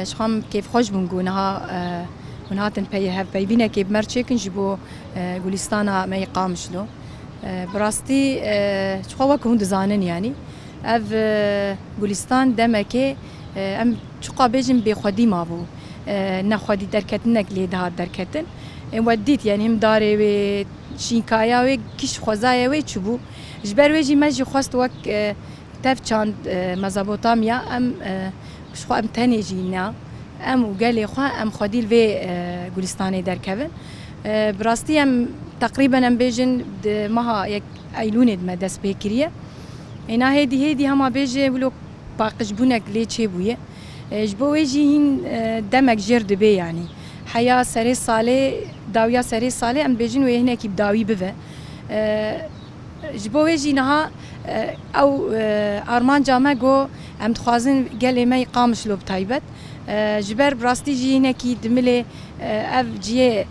شخام كيف خوش بنقولها ونهاتن بي بينا كيف مرشكن جبو جولستانا ما يقامش له براستي شخوا كون دزانن يعني اف جولستان دمكي ام شقا بيجن بخدي ما بو نخدي دركتنك ليدها دركتن وديت يعني هم داري و شينكايا و كيش خوزايا و تشبو جبر ويجي ماجي خواست وك تف چاند مزابوتاميا ام شخوا ام تاني جينا ام وقالي خوا ام خديل في جولستاني دركبن براستي ام تقريبا ام بيجن مها يك ايلوني دما دس بكريه انا هيدي هما بيجي ولو باقش بونك لي تشيبويه جبو ويجي دمك جرد بي يعني حياه سري صالي داويا سري صالي ام بيجن وهنا كي بداوي بفا جبو ويجي نها او ارمان جامع جو ام تخوازن قال ما يقامش لو بتايبت جبر براستي جي هنا كي دملي اف جي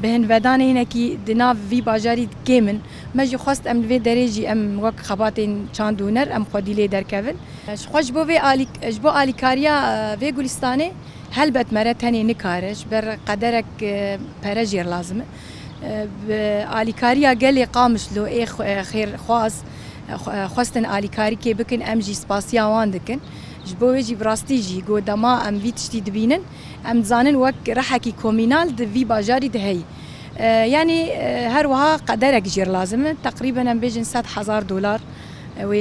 بهن ودانه هنا كي دنا في باجاري كيمن ما جي خواست ام في درجي ام وك خباتين چاند دونر ام خودي لي دركبن خوش بو في الي جبو اليكاريا في گلستاني هلبت مرت هني نكارش بر قدرك برجير لازم اليكاريا قال قامش له اي خير خواص خواستن اليكاري كي بكن ام جي سباسيا واندكن جبو ويجي براستي جي جو دما ام فيت شتي دبينن ام زانن وك رحكي كومينال دفي باجاري دهي يعني هروها قدرك جير لازم تقريبا ام بيجن $100,000 و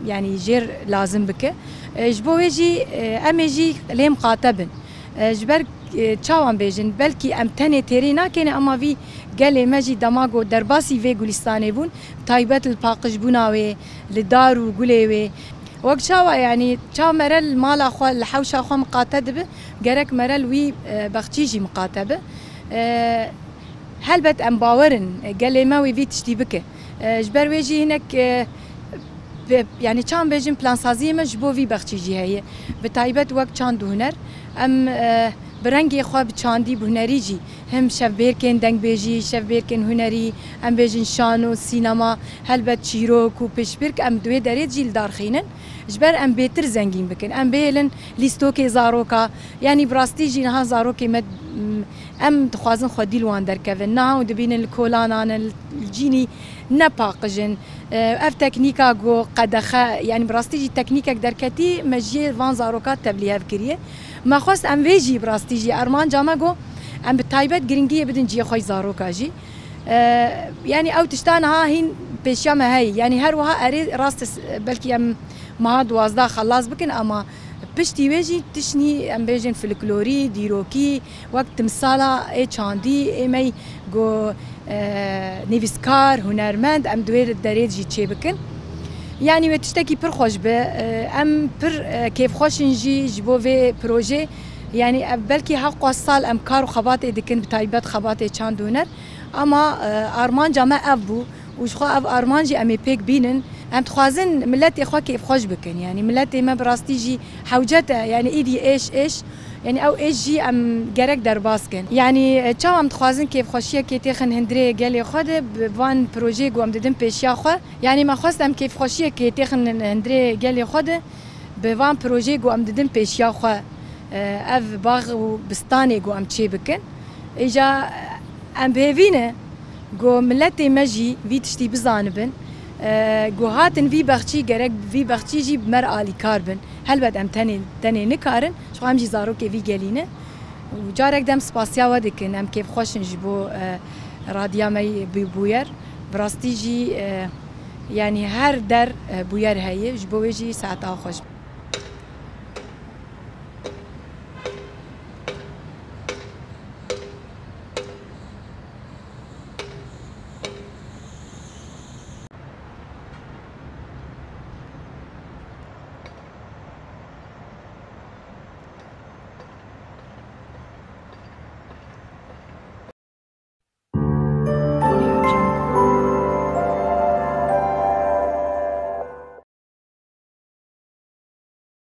يعني جير لازم بك جبو ويجي ام يجي لي مقاتبن جبر تشاوان بيجن بلكي ام تاني تيرينا كان اما في قال ماجي دماغو درباسي في جولستاني بون تايبت الباقش بوناوي للدار وقولي وقت شاوا يعني شاو مرل مال اخو الحوشه اخو مقاتب جرك مرل وي بختيجي مقاتبه هلبت ام باورن قال ما وي في تشتي بك جبر ويجي هناك يعني كان بيجن بلان سازي مجبو في بختيجي هي بتايبت وقت كان هنر ام برنگی خواب چاندی بهنری جی هم شف بیرکن دنگ بیجی شف بیرکن هنری ام بیجن شانو سینما هلبت چیروک و پشبرک ام دوی دارید جیل دارخینن جبر ام بیتر زنگین بکن ام بیلن لیستوک زاروکا یعنی براستی جی نها زاروکی مد ام تخوازن خودی لوان درکوین نه و دبین الکولانان الجینی نپاقجن اف تکنیکا گو قدخه یعنی براستی جی تکنیکک درکتی مجیه وان زاروکات تبلیغ کریه ما خواست ام ویجی براستی جی ارمان جامع گو ام بتایبت گرینگیه بدن جی خوی زاروکا جی يعني او تشتانها هين بيشام هاي يعني هروها اريد راست بلكي ام ما 12 خلاص بكن اما بشتي ويجي تشني ام بيجن فلكلوري ديروكي وقت مسالا اي چاندي اي مي جو نيفسكار هنرمند ام دوير الدريد جي تشي بكن يعني وتشتكي بر خوش به ام بر كيف خوش نجي جبو في بروجي يعني بلكي حق الصال ام كارو خبات دكن بتايبات خبات چاند هنر اما ارمان جامع ابو وشخوا اف ارمان جي امي بيك بينن ام تخوازن ملتي اخوا كيف خوش بكن يعني ملتي ما براستي جي حوجته يعني ايدي ايش يعني او ايش جي ام جرك درباسكن يعني تشاو ام تخوازن كيف خوشيه كي تخن هندري قال خود بوان بروجي قوم ددم بيشيا خو يعني ما خواستم كيف خوشيه كي تخن هندري قال خود بوان بروجي قوم ددم بيشيا خو اف باغ وبستاني قوم تشي بكن اجا ام بهفينه جو ملتي مجي في تشتي بزانبن جو هاتن في بختي جرك في بختي جي بمر آلي كاربن هل بد ام تاني نكارن شو هم جي زارو كي في جالينه وجارك دم سباسيا ودكن ام كيف خوش نجيبو راديا مي بوير براستي جي يعني هر در بوير هي جبو يجي ساعتها خوش